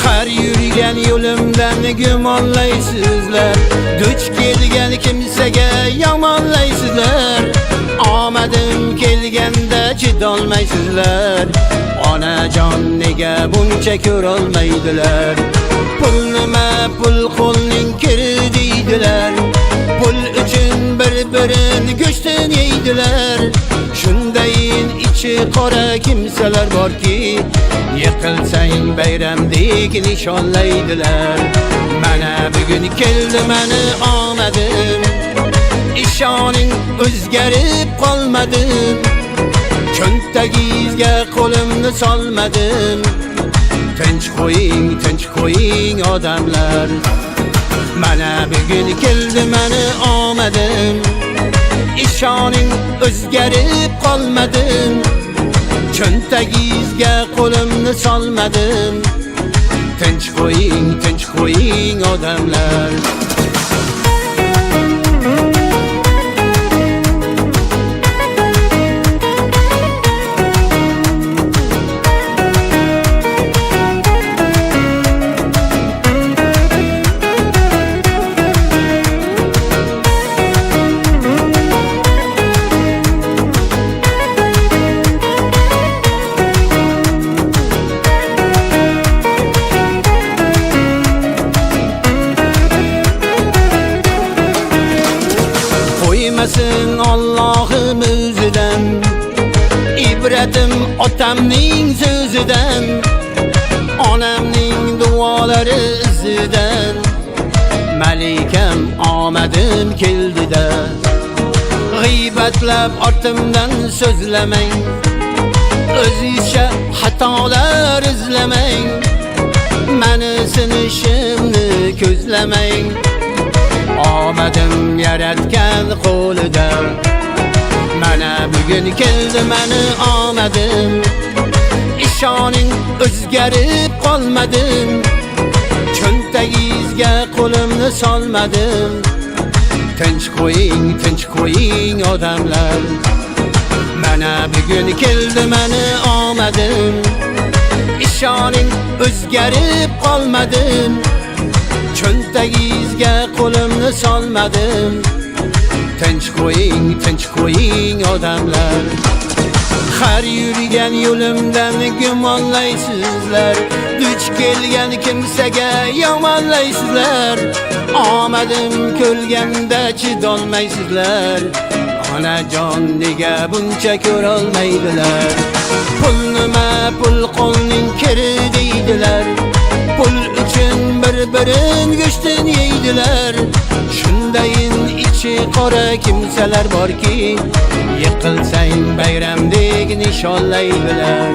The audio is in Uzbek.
Har yürüyen yo'limdan gumonlaysizlar, duch kelgan kimsaga yomonlaysizlar. Omadim kelganda chidolmaysizlar. Onajon nega buncha ko'rolmaydilar? Pul nima, pul qo'lning kiri deydilar. Pul uchun bir-birini go'shtdan yeydilar. Shundayin ichi qora kimsalar borki, yiqilsang bayramdek nishonlaydilar. Mana bugun keldi meni omadim, ishoning o'zgarib qolmadim. Cho'ntagingizga qo'limni solmadim. Tinch qo'ying odamlar. Mana bugun keldi meni omadim, ishoning o'zgarib qolmadim. Cho'ntagingizga qo'limni solmadim. Tinch qo'ying odamlar. Qo'ymasin Allohim o'zidan, ibratim otamning so'zidan, onamning duolari izidan. Malikam omadim keldida, g'iybatlab ortimdan so'zlamang, o'zingizcha xatolar izlamang. Meni sinishimni ko'zlamang. Omadim yaratgan qo'lida, mana bugun keldi meni omadim. Ishoning o'zgarib qolmadim. Cho'ntagingizga qo'limni solmadim. Tinch qo'ying odamlar. Mana bugun keldi meni omadim, ishoning o'zgarib qolmadim. Cho'ntagingizga qo'limni solmadim. Tinch qo'ying odamlar. Har yurgan yo'limdan gumonlaysizlar, duch kelgan kimsaga yomonlaysizlar. Omadim ko'rganda chidolmaysizlar. Onajon nega buncha ko'rolmaydilar? Pul nima, pul qo'lning kiri deydilar. Pul uchun bir-birin go'shtdan yeydilar. Shundayin ichi qora kimsalar borki, yiqilsang bayramdek nishonlaydilar.